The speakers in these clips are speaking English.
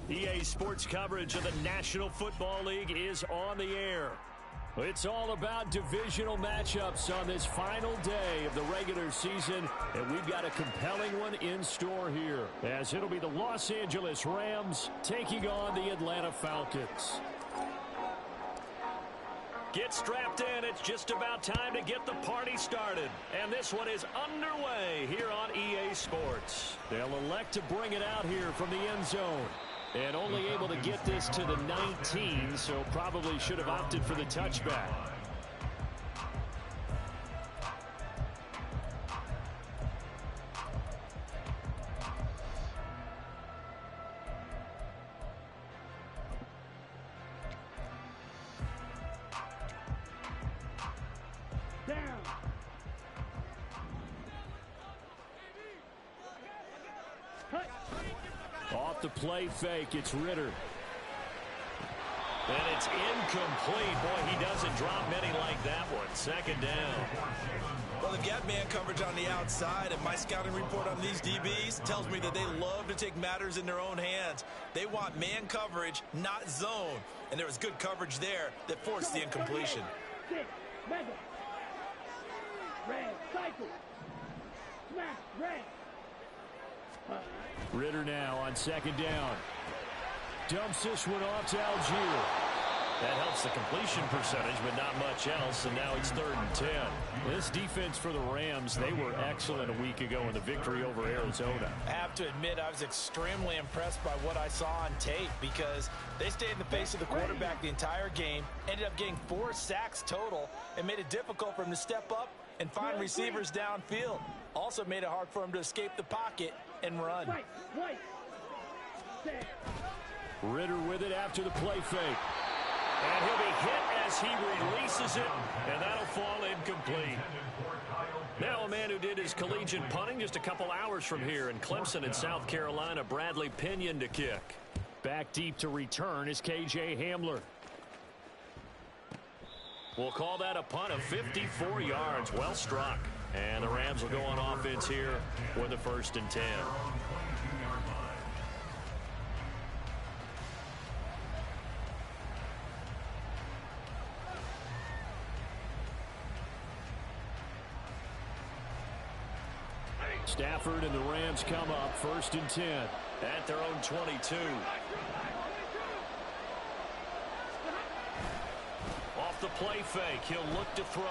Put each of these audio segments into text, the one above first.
EA Sports coverage of the National Football League is on the air. It's all about divisional matchups on this final day of the regular season, and we've got a compelling one in store here, as it'll be the Los Angeles Rams taking on the Atlanta Falcons. Get strapped in. It's just about time to get the party started. And this one is underway here on EA Sports. They'll elect to bring it out here from the end zone. And only able to get this to the 19, so probably should have opted for the touchback. Off the play fake, it's Ritter. And it's incomplete. Boy, he doesn't drop many like that one. Second down. Well, they've got man coverage on the outside, and my scouting report on these DBs tells me that they love to take matters in their own hands. They want man coverage, not zone. And there was good coverage there that forced the incompletion. Ritter now on second down. Dumps this one off to Algier. That helps the completion percentage, but not much else, and now it's 3rd and 10. This defense for the Rams, they were excellent a week ago in the victory over Arizona. I have to admit, I was extremely impressed by what I saw on tape because they stayed in the face of the quarterback the entire game, ended up getting 4 sacks total, and made it difficult for him to step up and find receivers downfield. Also made it hard for him to escape the pocket and run. Ritter with it after the play fake. And he'll be hit as he releases it, and that'll fall incomplete. Now a man who did his collegiate punting just a couple hours from here in Clemson in South Carolina, Bradley Pinion to kick. Back deep to return is KJ Hamler. We'll call that a punt of 54 yards. Well struck. And the Rams will go on offense here for the 1st and 10. Stafford and the Rams come up 1st and 10 at their own 22. Off the play fake, he'll look to throw.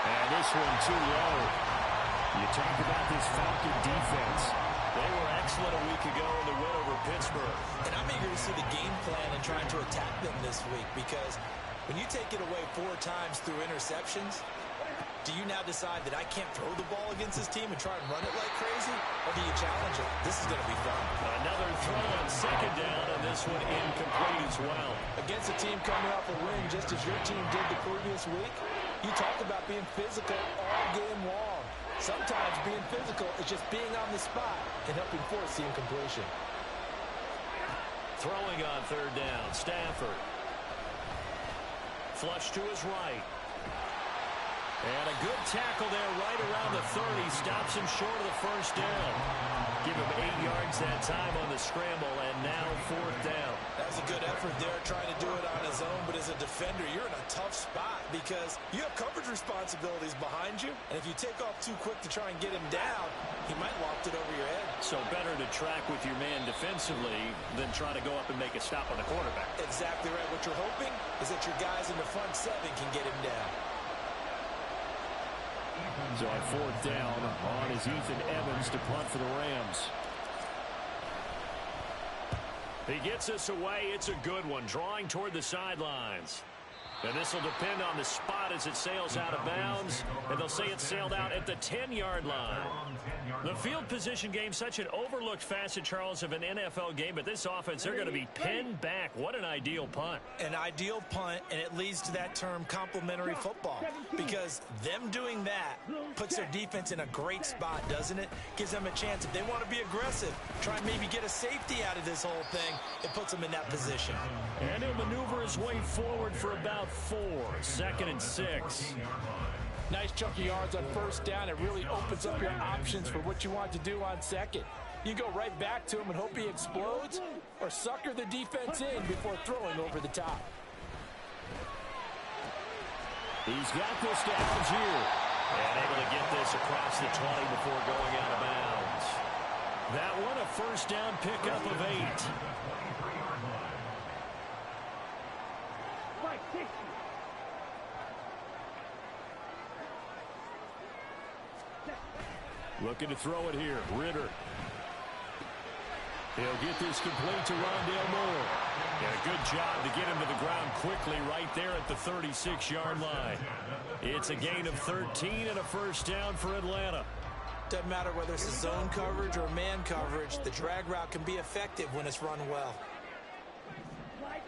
And this one too low. You talk about this Falcon defense. They were excellent a week ago in the win over Pittsburgh. And I'm eager to see the game plan and trying to attack them this week because when you take it away 4 times through interceptions, do you now decide that I can't throw the ball against this team and try and run it like crazy? Or do you challenge it? This is going to be fun. Another throw on second down, and this one incomplete as well. Against a team coming off a win just as your team did the previous week, you talk about being physical all game long. Sometimes being physical is just being on the spot and helping force the incompletion. Throwing on 3rd down, Stafford. Flush to his right. And a good tackle there right around the 30. Stops him short of the 1st down. Give him 8 yards that time on the scramble, and now 4th down. That was a good effort there trying to do it on his own, but as a defender, you're in a tough spot because you have coverage responsibilities behind you, and if you take off too quick to try and get him down, he might loft it over your head. So better to track with your man defensively than try to go up and make a stop on the quarterback. Exactly right. What you're hoping is that your guys in the front 7 can get him down. So on 4th down, on is Ethan Evans to punt for the Rams. He gets us away. It's a good one. Drawing toward the sidelines. And this will depend on the spot as it sails out of bounds. And they'll say it sailed out at the 10-yard line. The field position game, such an overlooked facet, Charles, of an NFL game. But this offense, they're going to be pinned back. What an ideal punt. An ideal punt, and it leads to that term complementary football. Because them doing that puts their defense in a great spot, doesn't it? Gives them a chance. If they want to be aggressive, try and maybe get a safety out of this whole thing, it puts them in that position. And he'll maneuver his way forward for about 4. 2nd and 6. Nice chunk of yards on 1st down. It really opens up your options for what you want to do on 2nd. You go right back to him and hope he explodes, or sucker the defense in before throwing over the top. He's got this down here. And able to get this across the 20 before going out of bounds. That one a first down pickup of 8. Looking to throw it here. Ritter. He'll get this complete to Rondale Moore. And a good job to get him to the ground quickly right there at the 36-yard line. It's a gain of 13 and a first down for Atlanta. Doesn't matter whether it's a zone coverage or man coverage, the drag route can be effective when it's run well. Black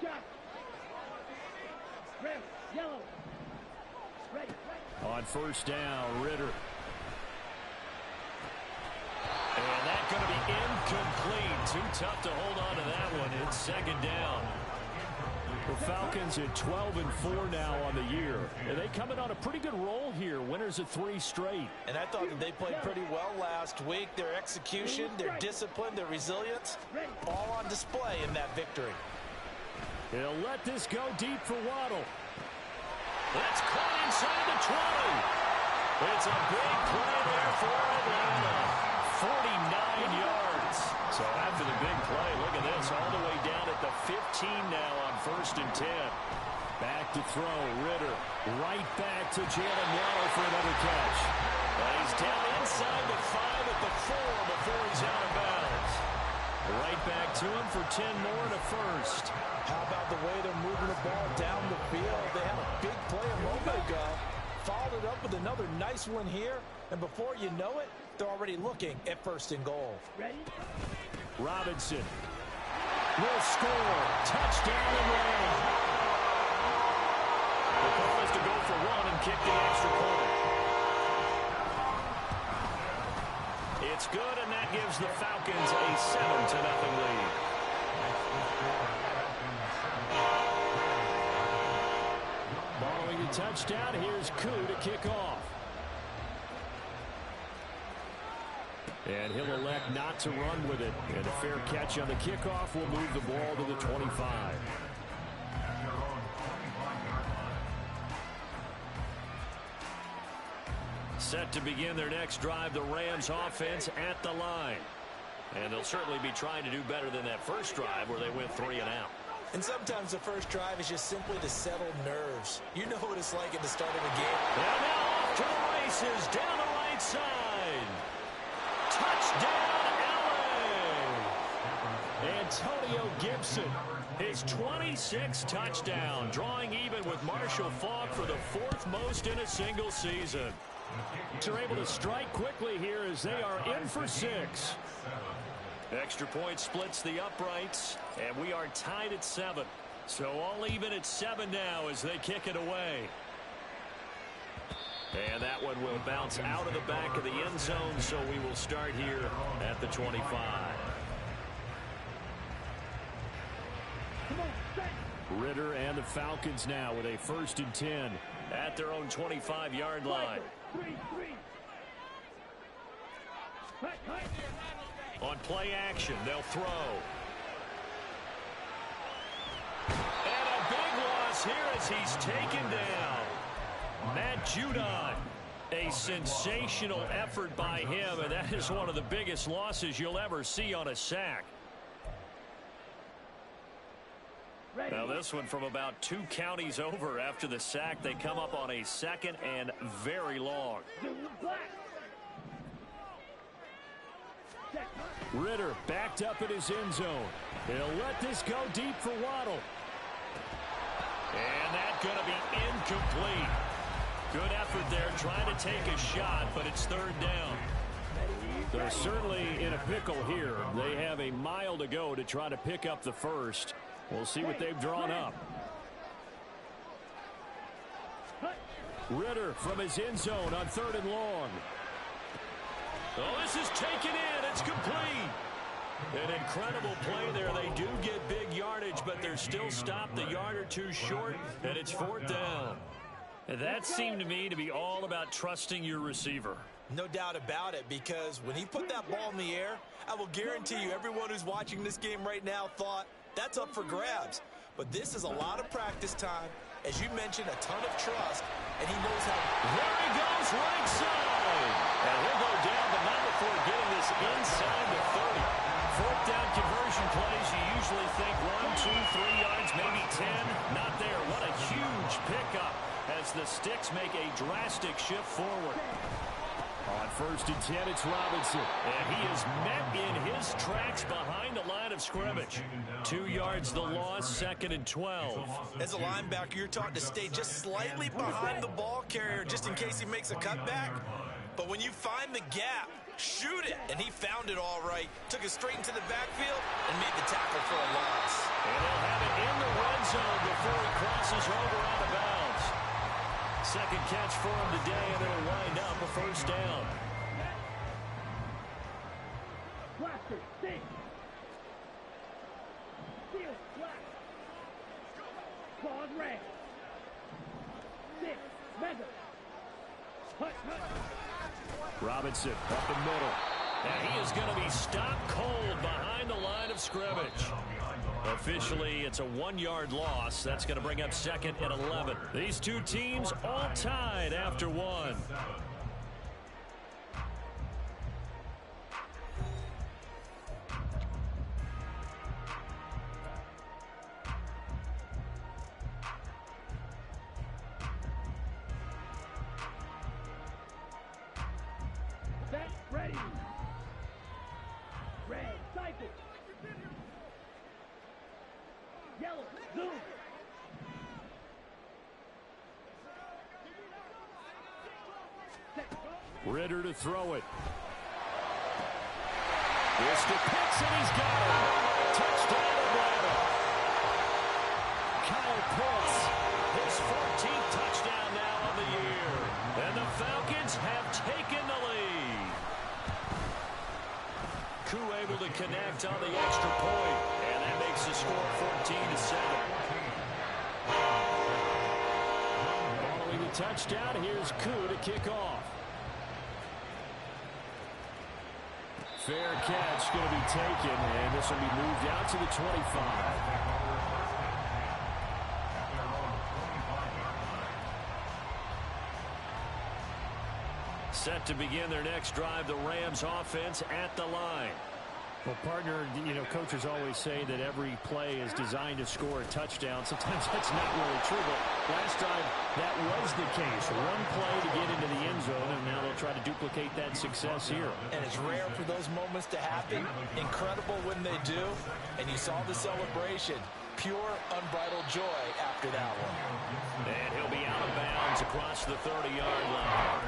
shot. Red, yellow. Ready. On first down, Ritter. And that's going to be incomplete. Too tough to hold on to that one. It's second down. The Falcons at 12-4 now on the year. And they come in on a pretty good roll here. Winners of 3 straight. And I thought that they played pretty well last week. Their execution, their discipline, their resilience, all on display in that victory. He'll let this go deep for Waddle. That's caught inside the 20. It's a big play there for Atlanta. 49 yards. So after the big play, look at this, all the way down at the 15 now on first and 10. Back to throw, Ritter. Right back to Jalen Waddle for another catch. And he's down inside the 5 at the 4 before he's out of bounds. Right back to him for 10 more and a first. How about the way they're moving the ball down the field? They had a big play a moment ago. Followed it up with another nice one here. And before you know it, they're already looking at first and goal. Ready? Robinson will score. Touchdown Atlanta. The call is to go for 1 and kick the extra point. It's good, and that gives the Falcons a 7-0 lead. Following the touchdown, here's Koo to kick off. And he'll elect not to run with it. And a fair catch on the kickoff will move the ball to the 25. Set to begin their next drive, the Rams offense at the line. And they'll certainly be trying to do better than that first drive where they went 3 and out. And sometimes the first drive is just simply to settle nerves. You know what it's like at the start of a game. And now off to the races, down the right side. Touchdown, LA! Antonio Gibson, his 26th touchdown, drawing even with Marshall Faulk for the 4th most in a single season. They're able to strike quickly here as they are in for 6. Extra point splits the uprights, and we are tied at 7. So all even at 7 now as they kick it away. And that one will bounce out of the back of the end zone, so we will start here at the 25. Ritter and the Falcons now with a 1st and 10 at their own 25-yard line. On play action, they'll throw. And a big loss here as he's taken down. Matt Judon, a sensational effort by him, and that is one of the biggest losses you'll ever see on a sack. Now this one from about 2 counties over after the sack. They come up on a 2nd and very long. Ritter backed up in his end zone. He'll let this go deep for Waddle. And that's going to be incomplete. Good effort there trying to take a shot, but it's 3rd down. They're certainly in a pickle here. They have a mile to go to try to pick up the first. We'll see what they've drawn up. Ritter from his end zone on 3rd and long. Oh, this is taken in. It's complete. An incredible play there. They do get big yardage, but they're still stopped a yard or 2 short, and it's 4th down. And that seemed to me to be all about trusting your receiver. No doubt about it, because when he put that ball in the air, I will guarantee you everyone who's watching this game right now thought that's up for grabs. But this is a lot of practice time. As you mentioned, a ton of trust, and he knows how. There he goes, right side. And he'll go down, but not before getting this inside the 30. Fourth down conversion plays, you usually think 1, 2, 3 yards, maybe 10. Not there. What a huge pickup as the Sticks make a drastic shift forward. On 1st and 10, it's Robinson. And he is met in his tracks behind the line of scrimmage. 2 yards the loss, 2nd and 12. As a linebacker, you're taught to stay just slightly behind the ball carrier just in case he makes a cutback. But when you find the gap, shoot it. And he found it all right. Took it straight into the backfield and made the tackle for a loss. And he'll have it in the red zone before he crosses over out of bounds. Second catch for him today, and it'll wind up a first down. Blaster, six. Seal, black. Claws, red. Six, mega. Hut, hut. Robinson up the middle. And he is going to be stopped cold behind the line of scrimmage. Officially, it's a 1-yard loss. That's going to bring up 2nd and 11. These two teams all tied after one. Set, ready. Red, cycle. Yellow, zoom. Ritter to throw it. This to Pitts, and he's got it. Touchdown Atlanta. Kyle Pitts, his 14th touchdown now of the year. And the Falcons have taken the lead. Koo able to connect on the extra point, and that makes the score 14-7. Following the touchdown, here's Koo to kick off. Fair catch going to be taken, and this will be moved out to the 25. Set to begin their next drive, the Rams offense at the line. Well, partner, you know, coaches always say that every play is designed to score a touchdown. Sometimes that's not really true, but last time that was the case. One play to get into the end zone, and now they'll try to duplicate that success here. And it's rare for those moments to happen. Incredible when they do. And you saw the celebration. Pure, unbridled joy after that one. And he'll be out of bounds across the 30-yard line.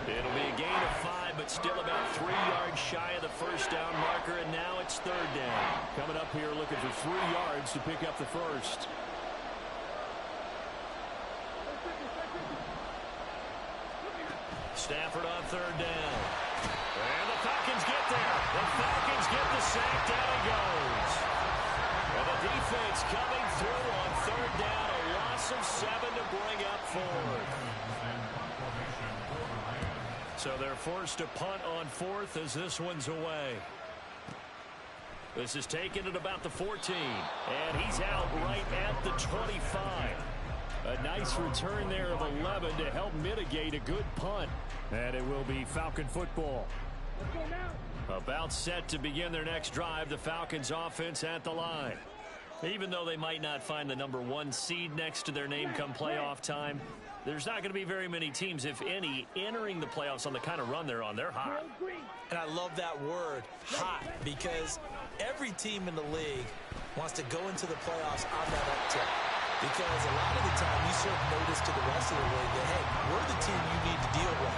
It'll be a gain of 5, but still about 3 yards shy of the first down marker, and now it's 3rd down. Coming up here looking for 3 yards to pick up the first. Stafford on 3rd down. And the Falcons get there. The Falcons get the sack. Down he goes. And the defense coming through on 3rd down. A loss of 7 to bring up 4th. So they're forced to punt on 4th as this one's away. This is taken at about the 14. And he's out right at the 25. A nice return there of 11 to help mitigate a good punt. And it will be Falcon football. Let's go now. About set to begin their next drive, the Falcons offense at the line. Even though they might not find the number 1 seed next to their name come playoff time, there's not going to be very many teams, if any, entering the playoffs on the kind of run they're on. They're hot. And I love that word, hot, because every team in the league wants to go into the playoffs on that uptick. Because a lot of the time you serve notice to the rest of the league that, hey, we're the team you need to deal with.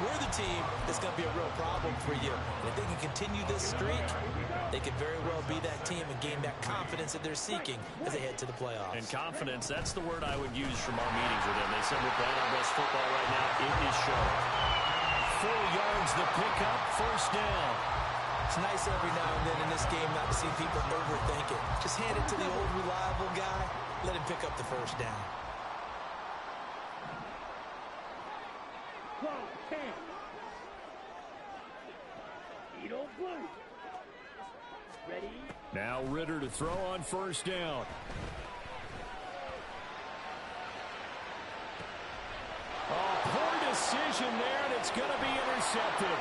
We're the team that's going to be a real problem for you. And if they can continue this streak, they could very well be that team and gain that confidence that they're seeking as they head to the playoffs. And confidence, that's the word I would use from our meetings with them. They said we're playing our best football right now. It is showing. 4 yards the pickup, first down. It's nice every now and then in this game not to see people overthink it. Just hand it to the old reliable guy. Let him pick up the first down. 12, 10. Torpedo blue. Ready? Now Ritter to throw on first down. Oh, poor decision there, and it's going to be intercepted.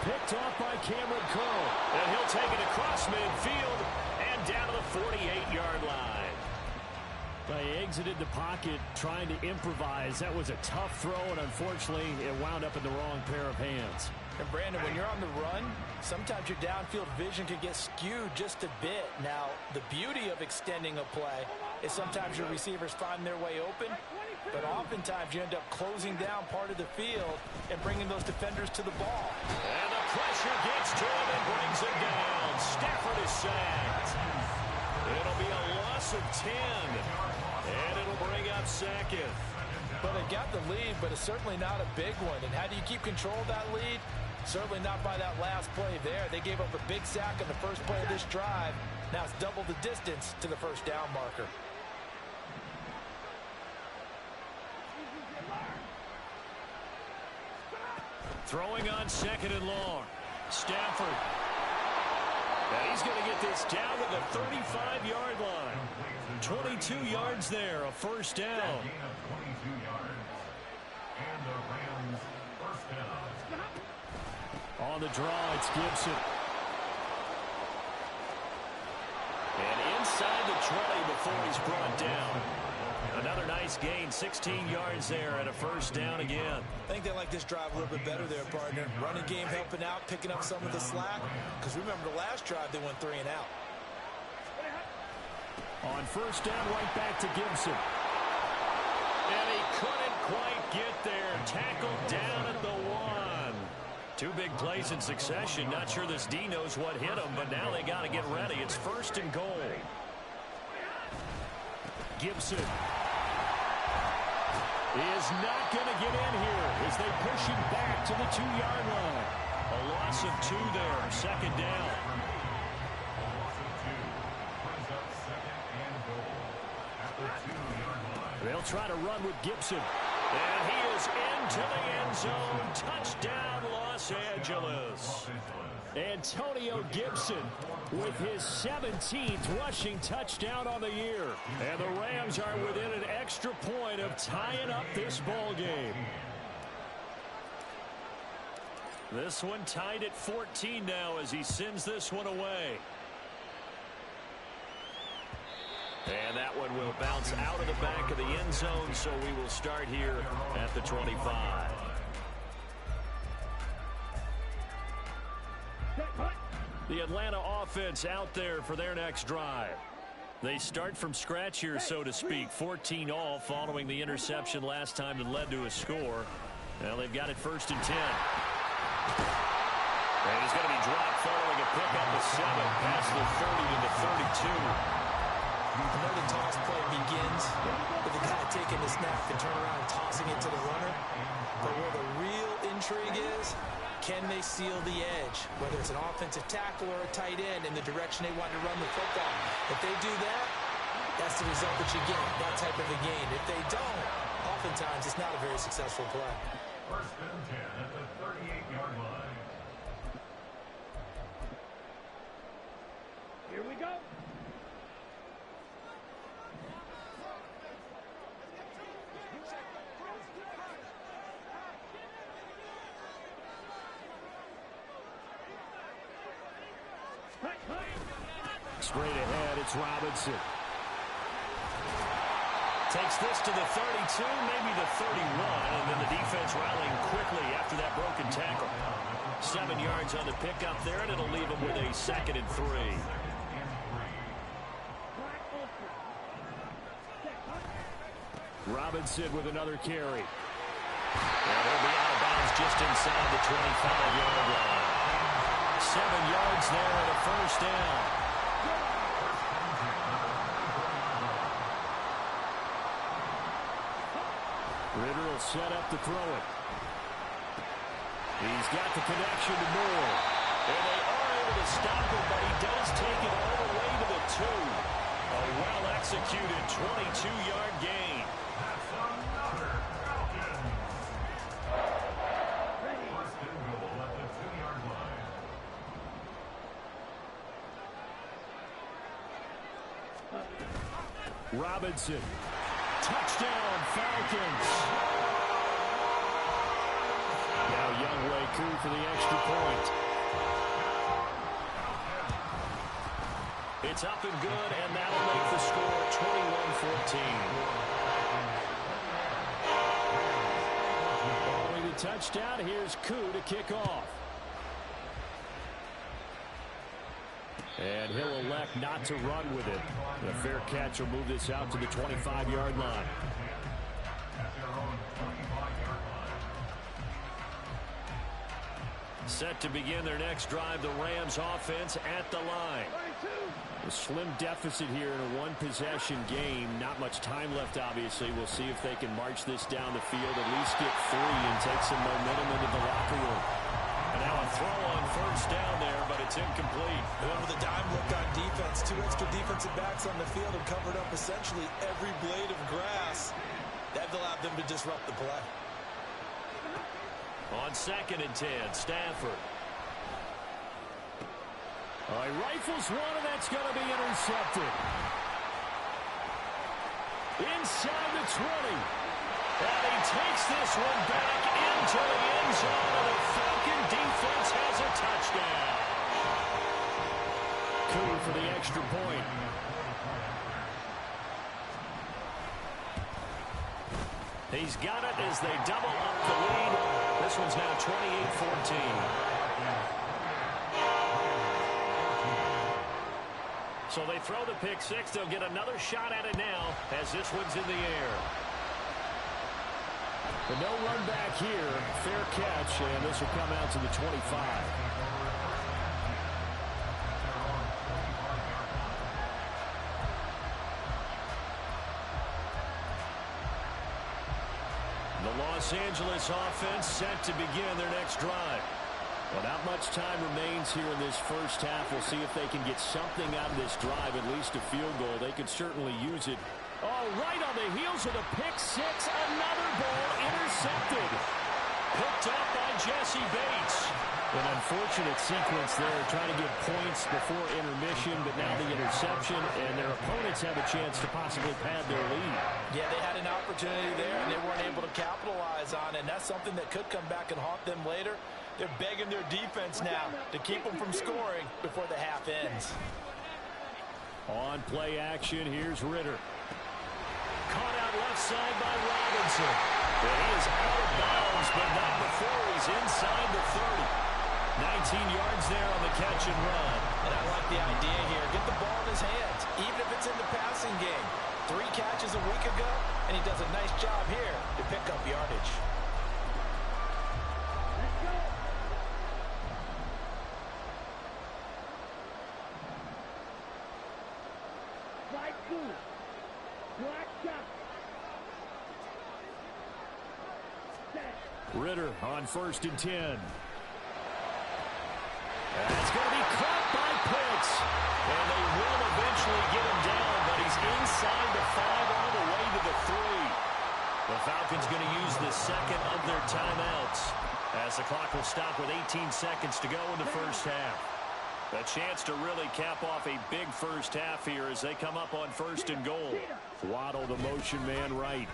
Picked off by Cameron Curl. And he'll take it across midfield and down to the 48-yard line. They exited the pocket trying to improvise. That was a tough throw, and unfortunately, it wound up in the wrong pair of hands. And Brandon, when you're on the run, sometimes your downfield vision can get skewed just a bit. Now, the beauty of extending a play is sometimes your receivers find their way open, but oftentimes you end up closing down part of the field and bringing those defenders to the ball. And the pressure gets to him and brings him down. Stafford is sacked. It'll be a loss of 10, and it'll bring up second. Well, they got the lead, but it's certainly not a big one. And how do you keep control of that lead? Certainly not by that last play there. They gave up a big sack on the first play of this drive. Now it's double the distance to the first down marker. Throwing on second and long. Stafford. And he's going to get this down to the 35-yard line. 22 yards there, a first down. On the draw, it's Gibson. And inside the 20 before he's brought down. Another nice gain, 16 yards there and a first down again. I think they like this drive a little bit better there, partner. Running game helping out, picking up some of the slack. Because remember the last drive, they went 3 and out. On first down, right back to Gibson. And he couldn't quite get there. Tackled down at the 1. 2 big plays in succession. Not sure this D knows what hit him, but now they got to get ready. It's first and goal. Gibson is not going to get in here as they push him back to the 2-yard line. A loss of 2 there. Second down. They'll try to run with Gibson. And he is into the end zone. Touchdown, Los Angeles. Antonio Gibson with his 17th rushing touchdown on the year. And the Rams are within an extra point of tying up this ball game. This one tied at 14 now as he sends this one away. And that one will bounce out of the back of the end zone, so we will start here at the 25. The Atlanta offense out there for their next drive. They start from scratch here, so to speak. 14 all following the interception last time that led to a score. Well, they've got it first and 10. And he's going to be dropped following a pickup of 7 past the 30 to the 32. I know the toss play begins with the guy taking the snap and turn around and tossing it to the runner. But where the real intrigue is, can they seal the edge? Whether it's an offensive tackle or a tight end in the direction they want to run the football. If they do that, that's the result that you get, that type of a gain. If they don't, oftentimes it's not a very successful play. First and 10 at the 38-yard line. Here we go. Straight ahead, it's Robinson. Takes this to the 32, maybe the 31, and then the defense rallying quickly after that broken tackle. 7 yards on the pickup there, and it'll leave them with a 2nd and 3. Robinson with another carry. And he'll be out of bounds just inside the 25-yard line. 7 yards there and a first down. Ritter will set up to throw it. He's got the connection to Moore. And they are able to stop him, but he does take it all the way to the 2. A well-executed 22-yard gain. That's another Falcon. First and goal at the 2-yard line. Robinson. Touchdown, Falcons. Now Younghoe Koo for the extra point. It's up and good, and that'll make the score 21-14. Following the touchdown, here's Koo to kick off. And he'll elect not to run with it. The fair catch will move this out to the 25-yard line. Set to begin their next drive, the Rams offense at the line. A slim deficit here in a one-possession game. Not much time left, obviously. We'll see if they can march this down the field, at least get 3 and take some momentum into the locker room. And now a throw on first down there, but it's incomplete. And then with a dime look on defense, 2 extra defensive backs on the field and covered up essentially every blade of grass. That allowed them to disrupt the play. On 2nd and 10, Stafford. He rifles one, and that's going to be intercepted. Inside the 20. And he takes this one back into the end zone, and the Falcon defense has a touchdown. Koo for the extra point. He's got it as they double up the lead. This one's now 28-14. So they throw the pick 6. They'll get another shot at it now as this one's in the air. But no run back here. Fair catch, and this will come out to the 25. The Los Angeles offense set to begin their next drive. Well, not much time remains here in this first half. We'll see if they can get something out of this drive, at least a field goal. They could certainly use it. Oh, right on the heels of the pick 6. Another ball intercepted. Picked up by Jesse Bates. An unfortunate sequence there, trying to get points before intermission, but now the interception, and their opponents have a chance to possibly pad their lead. Yeah, they had an opportunity there, and they weren't able to capitalize on it, and that's something that could come back and haunt them later. They're begging their defense now to keep them from scoring before the half ends. On play action, here's Ritter. Caught out left side by Robinson. And he is out of bounds, but not before he's inside the 30. 19 yards there on the catch and run. And I like the idea here. Get the ball in his hands, even if it's in the passing game. 3 catches a week ago, and he does a nice job here to pick up yardage. Ritter on 1st and 10. That's going to be caught by Pitts. And they will eventually get him down, but he's inside the 5 all the way to the 3. The Falcons going to use the second of their timeouts as the clock will stop with 18 seconds to go in the first half. A chance to really cap off a big first half here as they come up on 1st and goal. Waddle, the motion man, right.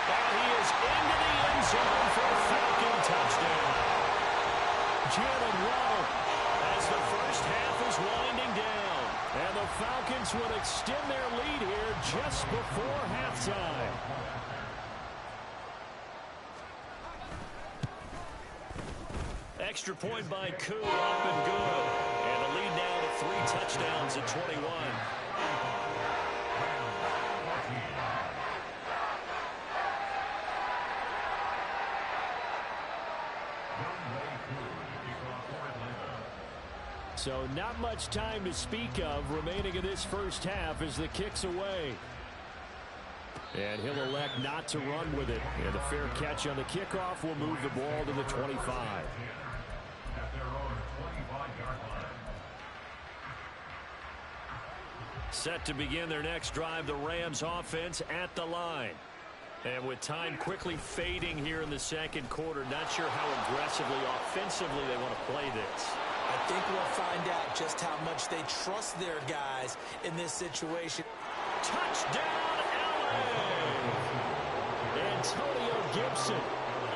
And he is into the end zone for a Falcon touchdown. Jalen Waddle as the first half is winding down. And the Falcons will extend their lead here just before halftime. Extra point by Koo, up and good. And the lead now to 3 touchdowns at 21. So not much time to speak of remaining in this first half as the kick's away. And he'll elect not to run with it. And a fair catch on the kickoff will move the ball to the 25. Set to begin their next drive, the Rams offense at the line. And with time quickly fading here in the second quarter, not sure how aggressively, offensively they want to play this. I think we'll find out just how much they trust their guys in this situation. Touchdown, LA! Antonio Gibson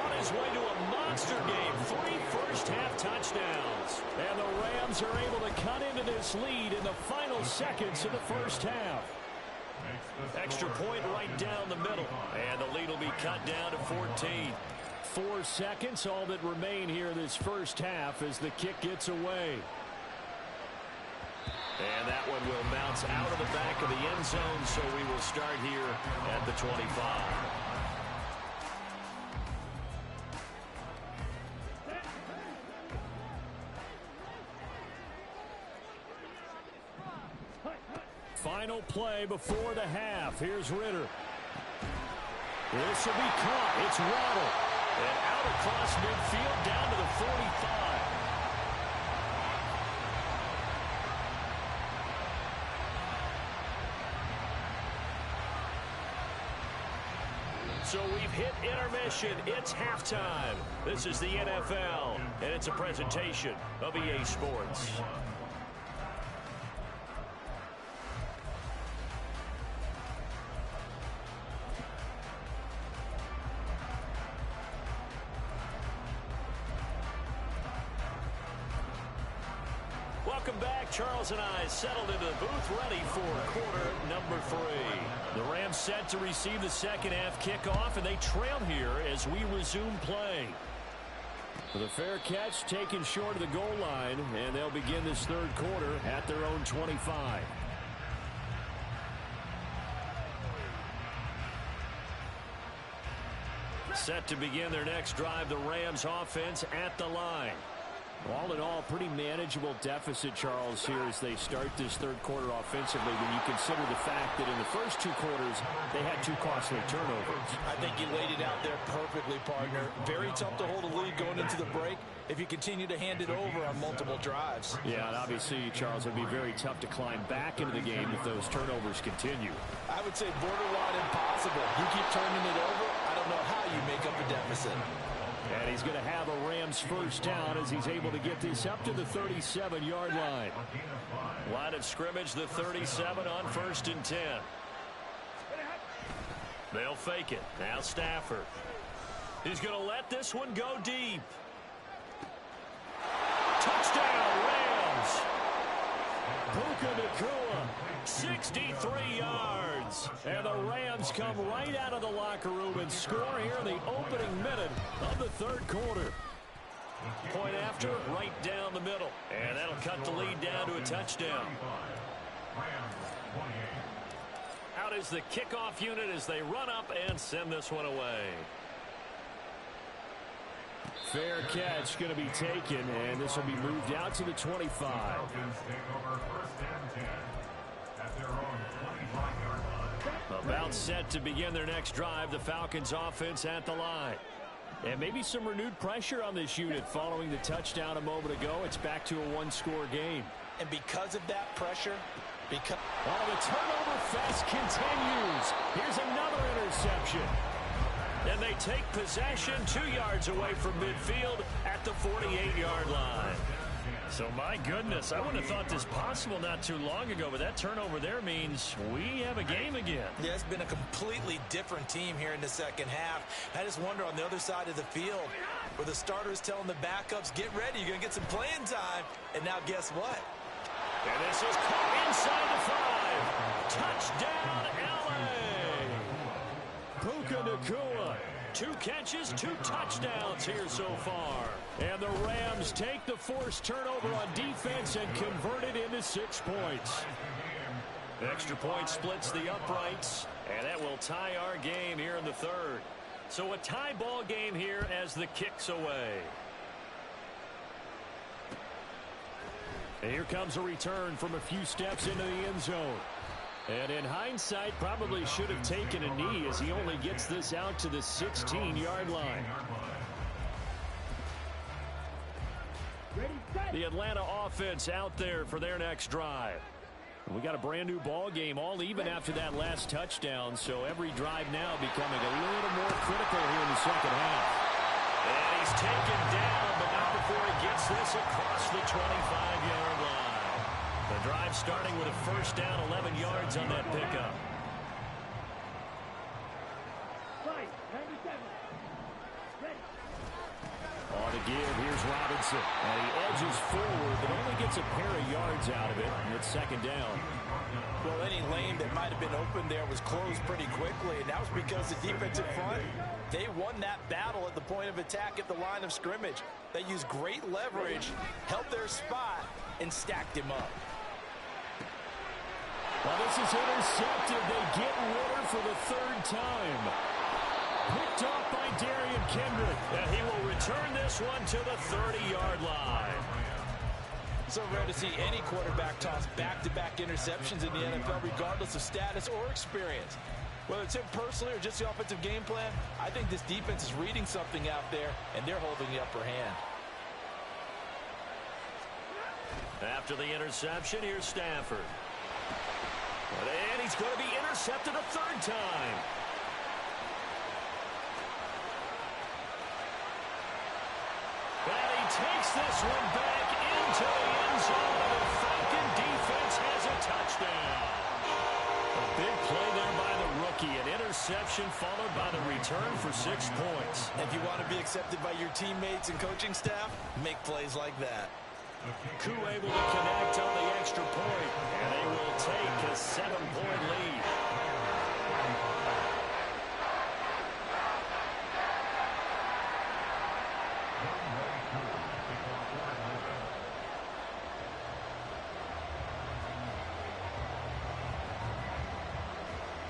on his way to a monster game. 3 first-half touchdowns. And the Rams are able to cut into this lead in the final seconds of the first half. Extra point right down the middle. And the lead will be cut down to 14. 4 seconds, all that remain here this first half as the kick gets away. And that one will bounce out of the back of the end zone, so we will start here at the 25. Final play before the half. Here's Ritter. This will be caught. It's Waddle. And out across midfield down to the 45. So we've hit intermission. It's halftime. This is the NFL, and it's a presentation of EA Sports. Welcome back. Charles and I settled into the booth ready for quarter number 3. The Rams set to receive the second half kickoff, and they trail here as we resume play. With a fair catch taken short of the goal line, and they'll begin this third quarter at their own 25. Set to begin their next drive, the Rams offense at the line. All in all, pretty manageable deficit, Charles, here as they start this third quarter offensively when you consider the fact that in the first 2 quarters, they had 2 costly turnovers. I think you laid it out there perfectly, partner. Very tough to hold a lead going into the break if you continue to hand it over on multiple drives. Yeah, and obviously, Charles, it would be very tough to climb back into the game if those turnovers continue. I would say borderline impossible. You keep turning it over, I don't know how you make up a deficit. And he's going to have a Rams first down as he's able to get this up to the 37-yard line. Line of scrimmage, the 37 on 1st and 10. They'll fake it. Now Stafford. He's going to let this one go deep. Touchdown, Rams. Puka Nacua, 63 yards. And the Rams come right out of the locker room and score here in the opening minute of the third quarter. Point after, right down the middle. And that'll cut the lead down to a touchdown. Out is the kickoff unit as they run up and send this one away. Fair catch going to be taken, and this will be moved out to the 25. About set to begin their next drive, the Falcons offense at the line. And maybe some renewed pressure on this unit following the touchdown a moment ago. It's back to a 1-score game. And because of that pressure, the turnover fest continues. Here's another interception. And they take possession 2 yards away from midfield at the 48-yard line. So, my goodness, I wouldn't have thought this possible not too long ago, but that turnover there means we have a game again. Yeah, it's been a completely different team here in the second half. I just wonder on the other side of the field, where the starters telling the backups, get ready, you're going to get some playing time. And now guess what? And this is caught inside the 5. Touchdown, L.A. Puka Nacua. 2 catches, 2 touchdowns here so far. And the Rams take the forced turnover on defense and convert it into 6 points. Extra point splits the uprights, and that will tie our game here in the third. So a tie ball game here as the kick's away. And here comes a return from a few steps into the end zone. And in hindsight, probably should have taken a knee as he only gets this out to the 16-yard line. The Atlanta offense out there for their next drive. We got a brand new ball game, all even after that last touchdown, so every drive now becoming a little more critical here in the second half. And he's taken down, but not before he gets this across the 25-yard line. The drive starting with a first down, 11 yards on that pickup. Right, 97. Ready. On the give, here's Robinson. And he edges forward, but only gets a pair of yards out of it. And it's second down. Well, any lane that might have been open there was closed pretty quickly, and that was because the defensive front, they won that battle at the point of attack at the line of scrimmage. They used great leverage, held their spot, and stacked him up. Well, this is intercepted. They get Ritter for the third time. Picked off by Darian Kendrick. And he will return this one to the 30-yard line. So rare to see any quarterback toss back-to-back interceptions in the NFL, regardless of status or experience. Whether it's him personally or just the offensive game plan, I think this defense is reading something out there, and they're holding the upper hand. After the interception, here's Stafford. And he's going to be intercepted a third time. And he takes this one back into the end zone. The Falcon defense has a touchdown. A big play there by the rookie. An interception followed by the return for 6 points. If you want to be accepted by your teammates and coaching staff, make plays like that. Koo able to connect on the extra point, and they will take a 7-point lead.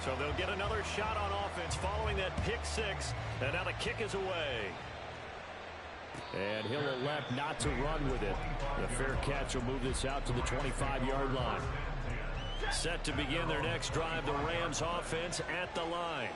So they'll get another shot on offense following that pick six, and now the kick is away. And he'll elect not to run with it. The fair catch will move this out to the 25-yard line. Set to begin their next drive, the Rams offense at the line.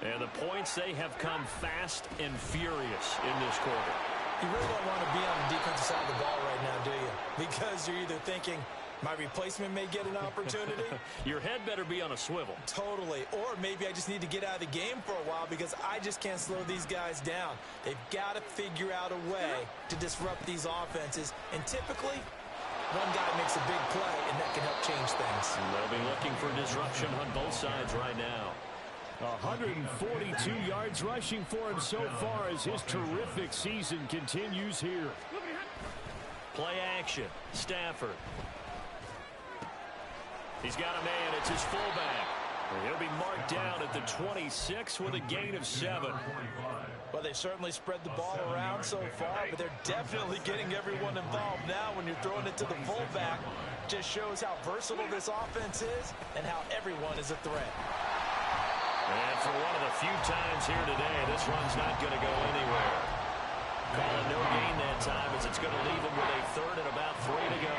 And the points, they have come fast and furious in this quarter. You really don't want to be on the defensive side of the ball right now, do you? Because you're either thinking, my replacement may get an opportunity. Your head better be on a swivel. Totally. Or maybe I just need to get out of the game for a while because I just can't slow these guys down. They've got to figure out a way to disrupt these offenses. And typically, one guy makes a big play, and that can help change things. And they'll be looking for disruption on both sides right now. 142 yards rushing for him so far as his terrific season continues here. Play action. Stafford. He's got a man. It's his fullback. He'll be marked down at the 26 with a gain of 7. Well, they've certainly spread the ball around so far, but they're definitely getting everyone involved now when you're throwing it to the fullback. Just shows how versatile this offense is and how everyone is a threat. And for one of the few times here today, this run's not going to go anywhere. Calling no gain that time as it's going to leave him with a third and about 3 to go.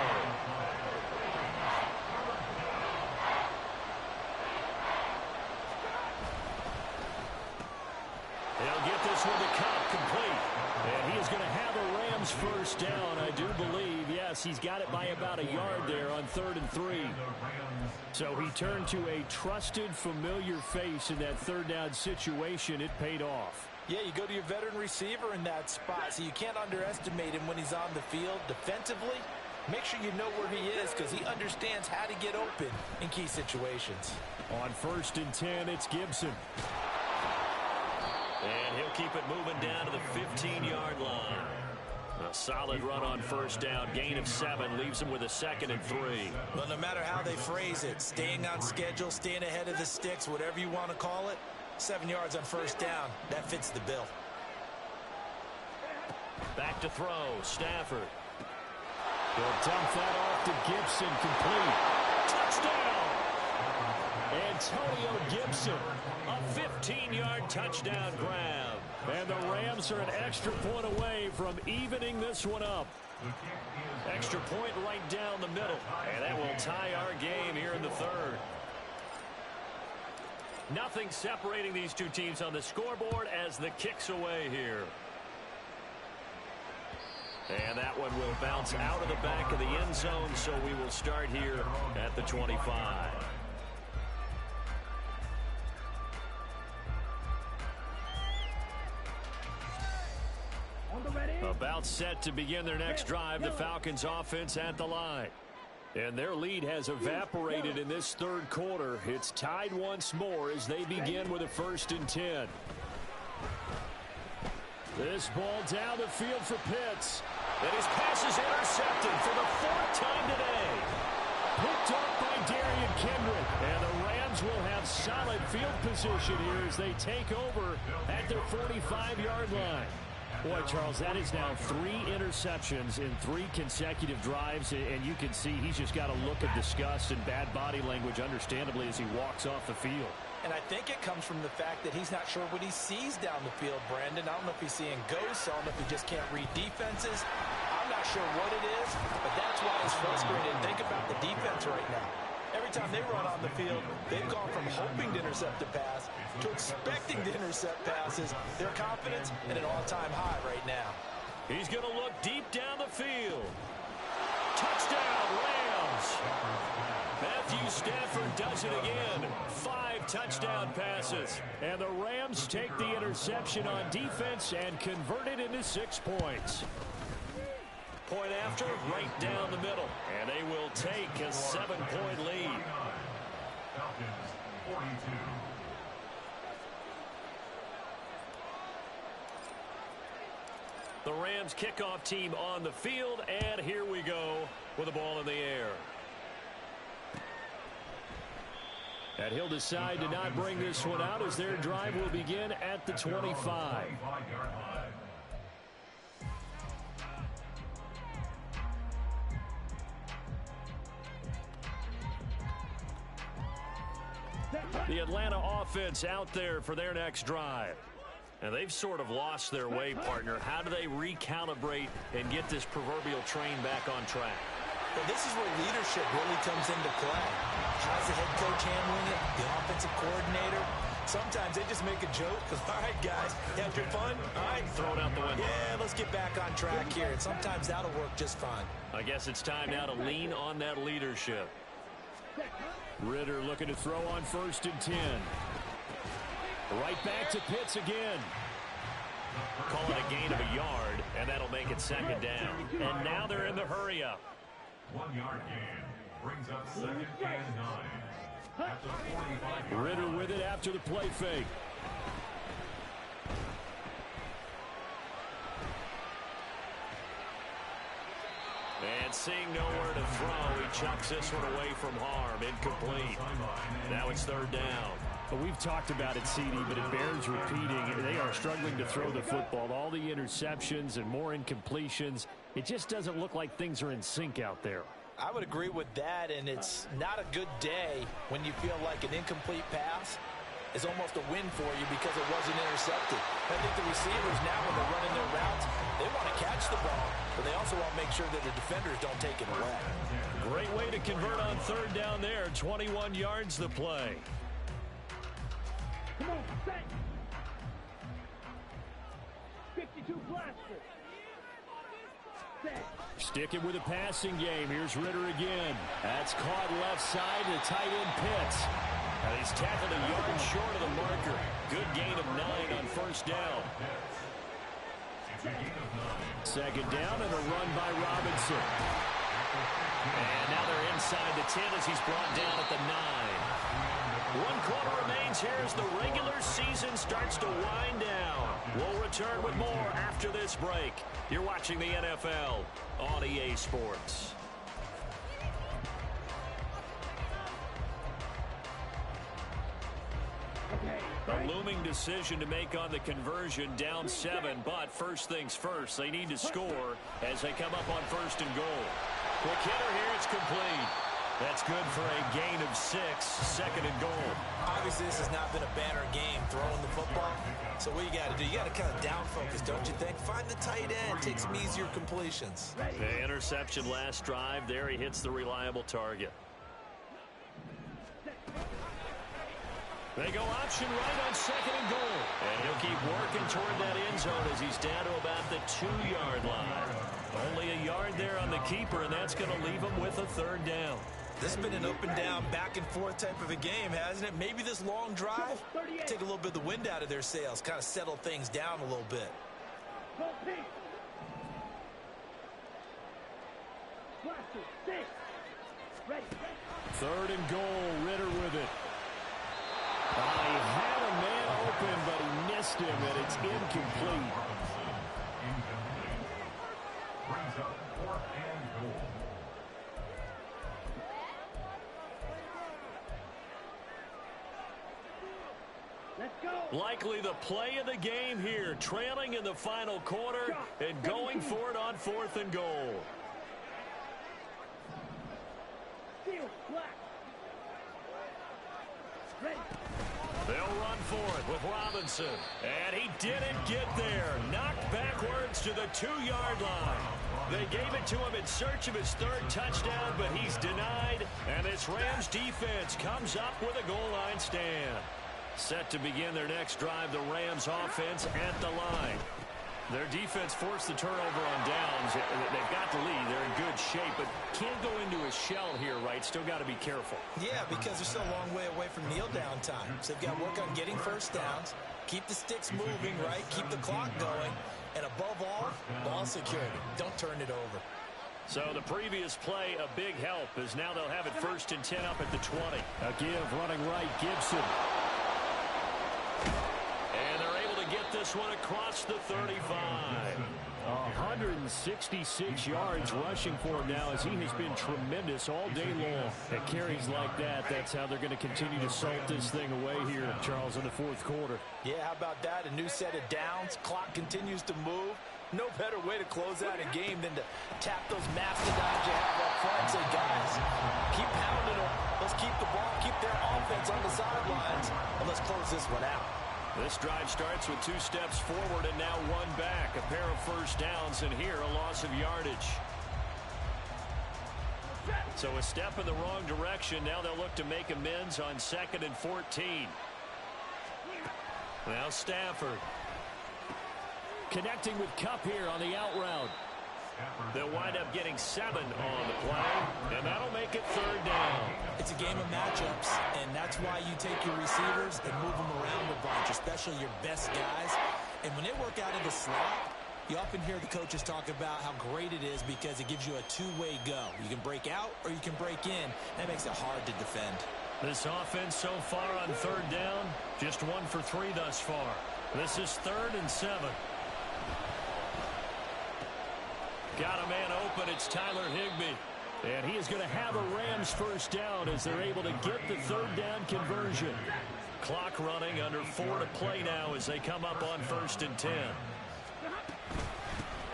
He'll get this one to Cup complete. And he is going to have a Rams first down, I do believe. Yes, he's got it by about a yard there on 3rd and 3. So he turned to a trusted, familiar face in that third down situation. It paid off. Yeah, you go to your veteran receiver in that spot, so you can't underestimate him when he's on the field. Defensively, make sure you know where he is because he understands how to get open in key situations. On 1st and 10, it's Gibson. And he'll keep it moving down to the 15-yard line. A solid run on first down. Gain of 7 leaves him with a 2nd and 3. Well, no matter how they phrase it, staying on schedule, staying ahead of the sticks, whatever you want to call it, 7 yards on first down, that fits the bill. Back to throw, Stafford. He'll dump that off to Gibson, complete. Touchdown! Antonio Gibson. A 15-yard touchdown grab. And the Rams are an extra point away from evening this one up. Extra point right down the middle. And that will tie our game here in the third. Nothing separating these two teams on the scoreboard as the kick's away here. And that one will bounce out of the back of the end zone, so we will start here at the 25. On the ready. About timeout set to begin their next drive. The Falcons offense at the line. And their lead has evaporated in this third quarter. It's tied once more as they begin with a 1st and 10. This ball down the field for Pitts. And his pass is intercepted for the 4th time today. Picked up by Darian Kendrick. And the Rams will have solid field position here as they take over at their 45-yard line. Boy, Charles, that is now 3 interceptions in 3 consecutive drives, and you can see he's just got a look of disgust and bad body language, understandably, as he walks off the field. And I think it comes from the fact that he's not sure what he sees down the field, Brandon. I don't know if he's seeing ghosts. I don't know if he just can't read defenses. I'm not sure what it is, but that's why he's frustrated. Think about the defense right now. Every time they run on the field, they've gone from hoping to intercept a pass to expecting to intercept passes. Their confidence at an all-time high right now. He's going to look deep down the field. Touchdown, Rams! Matthew Stafford does it again. 5 touchdown passes. And the Rams take the interception on defense and convert it into 6 points. Point after, right down the middle. And they will take a 7-point lead. Falcons 42. The Rams kickoff team on the field, and here we go with the ball in the air. And he'll decide to not bring this one out as their drive will begin at the 25. 25-yard line. The Atlanta offense out there for their next drive. And they've sort of lost their way, partner. How do they recalibrate and get this proverbial train back on track? Well, this is where leadership really comes into play. How's the head coach handling it? The offensive coordinator? Sometimes they just make a joke because, all right, guys, you had your fun? All right, Throw it out the window. yeah, let's get back on track here. And sometimes that'll work just fine. I guess it's time now to lean on that leadership. Ritter looking to throw on 1st and 10. Right back to Pitts again. Call it a gain of a yard, and that'll make it 2nd down. And now they're in the hurry-up. 1-yard gain brings up 2nd and 9. At the 45-yard Ritter line. with it after the play fake. And seeing nowhere to throw, he chucks this one away from harm. Incomplete. Now it's 3rd down. But we've talked about it, CD, but it bears repeating. They are struggling to throw the football. All the interceptions and more incompletions. It just doesn't look like things are in sync out there. I would agree with that, and it's not a good day when you feel like an incomplete pass is almost a win for you because it wasn't intercepted. I think the receivers now, when they're running their routes, they want to catch the ball, but they also want to make sure that the defenders don't take it away. Great way to convert on 3rd down there. 21 yards the play. Come on, set. 52 blaster. Set. Sticking with a passing game. Here's Ritter again. That's caught left side to tight end Pitts. And he's tackled a yard short of the marker. Good gain of 9 on 1st down. 2nd down and a run by Robinson. And now they're inside the 10 as he's brought down at the 9. 1 quarter remains here as the regular season starts to wind down. We'll return with more after this break. You're watching the NFL on EA Sports. A looming decision to make on the conversion, down 7, but first things first, they need to score as they come up on 1st and goal. Quick hitter here, it's complete. That's good for a gain of 6, 2nd and goal. Obviously, this has not been a banner game throwing the football. So what you got to do, you got to kind of down focus, don't you think? Find the tight end, take some easier completions. The interception last drive, there he hits the reliable target. They go option right on 2nd and goal. And he'll keep working toward that end zone as he's down to about the 2-yard line. Only a yard there on the keeper, and that's going to leave him with a 3rd down. This has been an up and down, back and forth type of a game, hasn't it? Maybe this long drive, take a little bit of the wind out of their sails, kind of settle things down a little bit. blaster. Stay. Ready. Third and goal. Ritter with it. He had a man open, but he missed him, and it's incomplete. Incomplete. Brings up 4th and goal. Let's go. Likely the play of the game here, trailing in the final quarter and going for it on 4th and goal. Steel. Black. Ready. They'll run for it with Robinson. And he didn't get there. Knocked backwards to the 2-yard line. They gave it to him in search of his 3rd touchdown, but he's denied. And this Rams defense comes up with a goal line stand. Set to begin their next drive, the Rams offense at the line. Their defense forced the turnover on downs. They've got the lead. They're in good shape, but can't go into a shell here, right? Still got to be careful. Yeah, because they're still a long way away from kneel down time. So they've got to work on getting first downs, keep the sticks moving, right? Keep the clock going. And above all, ball security. Don't turn it over. So the previous play, a big help, as now they'll have it 1st and 10 up at the 20. A give running right, Gibson. And they're able to get this one across the 35. 166 yards rushing for him now, as he has been tremendous all day long. At carries like that, that's how they're going to continue to salt this thing away here, Charles, in the 4th quarter. Yeah, how about that? A new set of downs. Clock continues to move. No better way to close out a game than to tap those mastodons you have up front and say, guys, keep pounding them. Let's keep the ball, keep their offense on the sidelines, and let's close this one out. This drive starts with 2 steps forward and now 1 back. A pair of first downs, and here a loss of yardage. So a step in the wrong direction. Now they'll look to make amends on 2nd and 14. Now Stafford. Connecting with Kupp here on the out route. They'll wind up getting 7 on the play, and that'll make it 3rd down. It's a game of matchups, and that's why you take your receivers and move them around a bunch, especially your best guys. And when they work out of the slot, you often hear the coaches talk about how great it is because it gives you a two-way go. You can break out or you can break in. That makes it hard to defend. This offense so far on 3rd down, just 1 for 3 thus far. This is 3rd and 7. Got a man open. It's Tyler Higbee. And he is going to have a Rams first down as they're able to get the 3rd down conversion. Clock running, under 4 to play now as they come up on 1st and 10.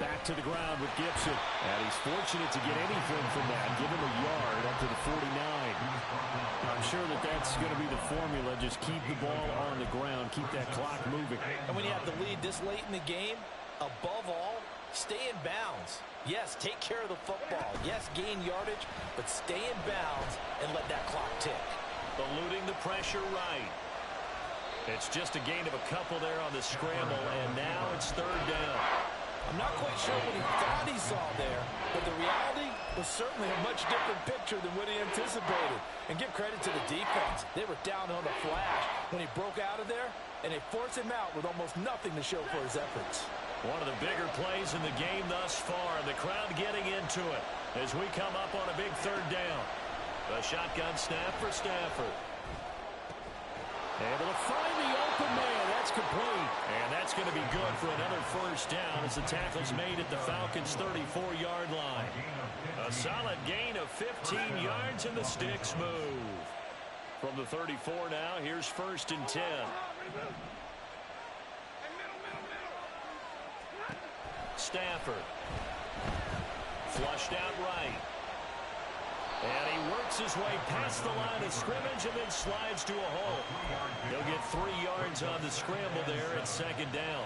Back to the ground with Gibson. And he's fortunate to get anything from that. Give him a yard up to the 49. I'm sure that that's going to be the formula. Just keep the ball on the ground. Keep that clock moving. And when you have the lead this late in the game, above all, stay in bounds. Yes, take care of the football. Yes, gain yardage, but stay in bounds and let that clock tick. Eluding the pressure right. It's just a gain of a couple there on the scramble, and now it's 3rd down. I'm not quite sure what he thought he saw there, but the reality was certainly a much different picture than what he anticipated. And give credit to the defense. They were down on the flash when he broke out of there, and they forced him out with almost nothing to show for his efforts. One of the bigger plays in the game thus far, and the crowd getting into it as we come up on a big 3rd down. A shotgun snap for Stafford. Able to find the open man. That's complete. And that's going to be good for another first down as the tackle's made at the Falcons' 34-yard line. A solid gain of 15 yards, and the sticks move. From the 34 now, here's 1st and 10. Stafford. Flushed out right. And he works his way past the line of scrimmage and then slides to a hole. He'll get 3 yards on the scramble there at 2nd down.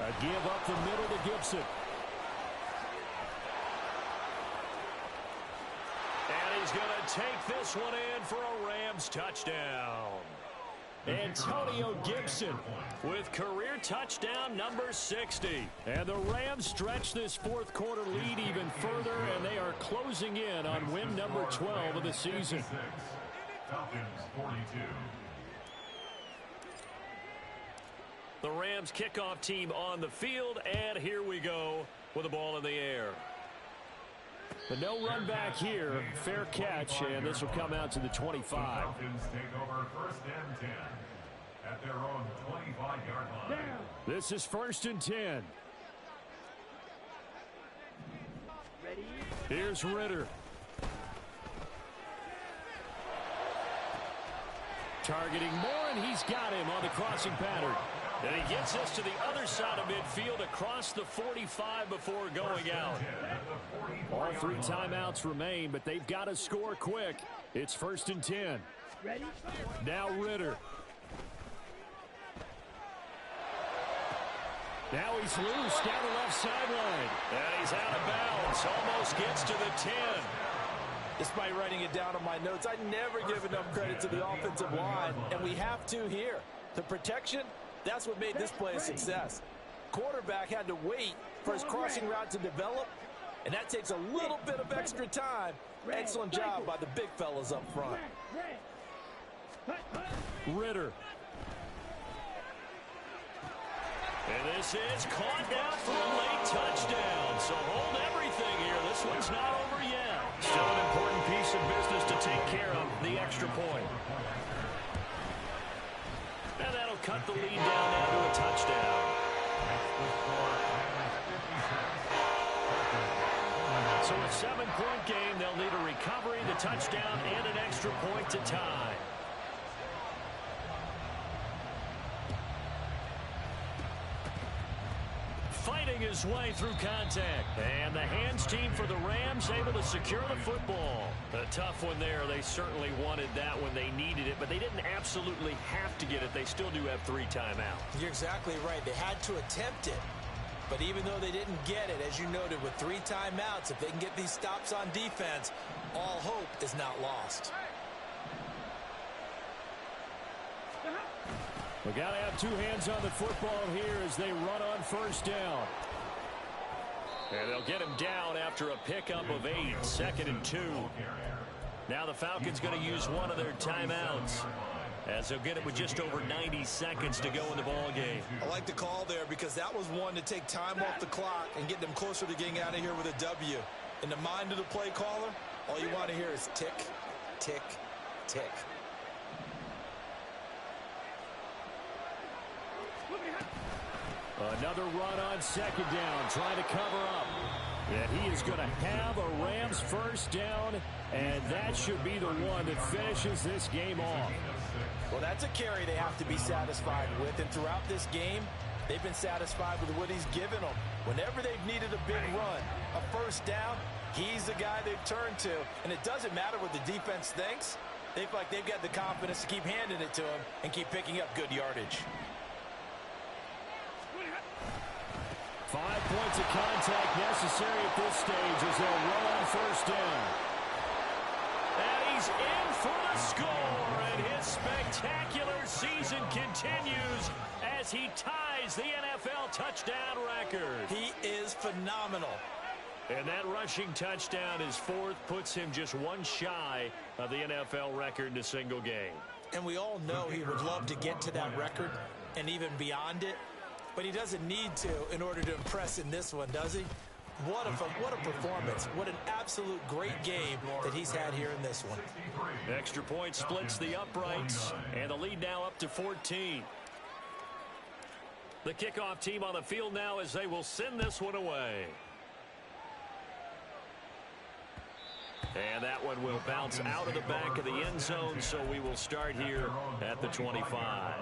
A give up the middle to Gibson. And he's going to take this one in for a Rams touchdown. Antonio Gibson with career touchdown number 60. And the Rams stretch this fourth quarter lead even further, and they are closing in on win number 12 of the season. Falcons 42. The Rams kickoff team on the field, and here we go with the ball in the air. But no run back here. Fair catch, and this will come out to the 25. Falcons take over first and 10 at their own 25-yard line. This is first and 10. Ready? Here's Ritter. Targeting Moore, and he's got him on the crossing pattern. And he gets us to the other side of midfield across the 45 before going out. All three timeouts remain, but they've got to score quick. It's first and 10. Ready? Now Ritter. Now he's loose down the left sideline. And he's out of bounds. Almost gets to the 10. Despite writing it down on my notes, I never give enough credit to the offensive line, and we have to here. The protection, that's what made this play a success. Quarterback had to wait for his crossing route to develop, and that takes a little bit of extra time. Excellent job by the big fellas up front. Ritter. And this is caught now for a late touchdown. So hold everything here. This one's not over yet. Still an important piece of business to take care of, the extra point. And that'll cut the lead down now to a touchdown. So a 7-point game, they'll need a recovery, the touchdown, and an extra point to tie. Fighting his way through contact. And the hands team for the Rams able to secure the football. A tough one there. They certainly wanted that when they needed it, but they didn't absolutely have to get it. They still do have 3 timeouts. You're exactly right. They had to attempt it. But even though they didn't get it, as you noted, with 3 timeouts, if they can get these stops on defense, all hope is not lost. We got to have 2 hands on the football here as they run on first down. And they'll get him down after a pickup of 8, 2nd and 2. Now the Falcons going to use one of their timeouts, as they'll get it with just over 90 seconds to go in the ball game. I like the call there because that was one to take time off the clock and get them closer to getting out of here with a W. In the mind of the play caller, all you want to hear is tick, tick, tick. Another run on second down, trying to cover up. And he is going to have a Rams first down, and that should be the one that finishes this game off. Well, that's a carry they have to be satisfied with, and throughout this game, they've been satisfied with what he's given them. Whenever they've needed a big run, a first down, he's the guy they've turned to. And it doesn't matter what the defense thinks. They feel like they've got the confidence to keep handing it to him and keep picking up good yardage. 5 points of contact necessary at this stage as they'll run on first down. And he's in for the score, and his spectacular season continues as he ties the NFL touchdown record. He is phenomenal. And that rushing touchdown, his 4th, puts him just 1 shy of the NFL record in a single game. And we all know he would love to get to that record and even beyond it. But he doesn't need to in order to impress in this one, does he? What a performance. What an absolute great game that he's had here in this one. Extra point splits the uprights, and the lead now up to 14. The kickoff team on the field now as they will send this one away. And that one will bounce out of the back of the end zone, so we will start here at the 25.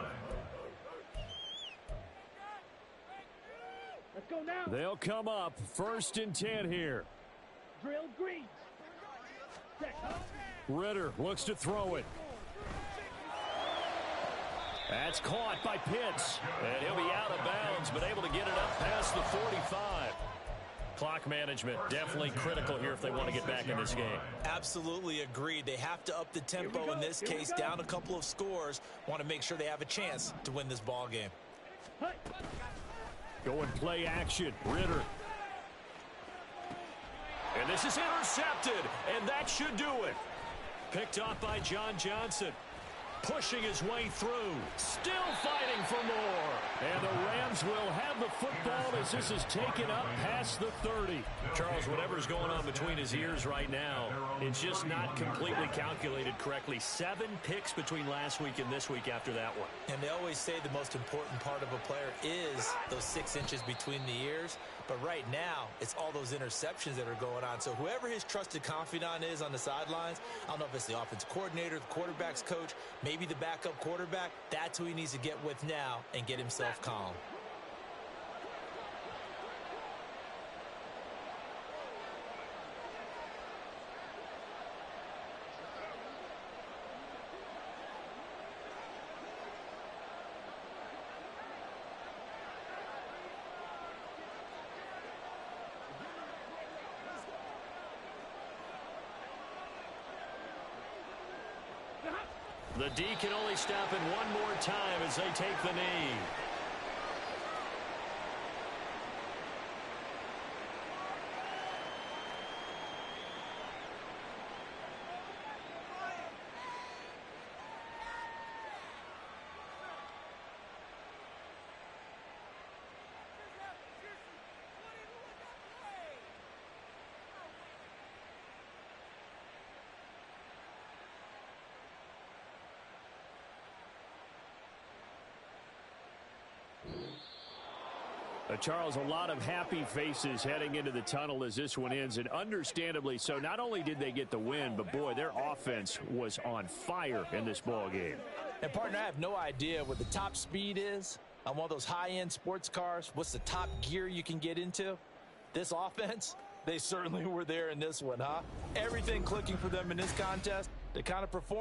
Let's go now. They'll come up first and 10 here. Drill green. Set up. Ritter looks to throw it. That's caught by Pitts. And he'll be out of bounds, but able to get it up past the 45. Clock management, definitely critical here if they want to get back in this game. Absolutely agreed. They have to up the tempo in this case, down a couple of scores. Want to make sure they have a chance to win this ball game. Go and play action. Ritter. And this is intercepted, and that should do it. Picked off by John Johnson. Pushing his way through. Still fighting for more. And the Rams will have the football as this is taken up past the 30. Charles, whatever's going on between his ears right now, it's just not completely calculated correctly. 7 picks between last week and this week after that one. And they always say the most important part of a player is those 6 inches between the ears. But right now, it's all those interceptions that are going on. So whoever his trusted confidant is on the sidelines, I don't know if it's the offense coordinator, the quarterback's coach, maybe the backup quarterback, that's who he needs to get with now and get himself calm. The D can only stop it one more time as they take the knee. Charles, a lot of happy faces heading into the tunnel as this one ends, and understandably so. Not only did they get the win, but boy, their offense was on fire in this ball game. And partner, I have no idea what the top speed is on one of those high-end sports cars. What's the top gear you can get into? This offense, they certainly were there in this one, huh? Everything clicking for them in this contest. They kind of performed.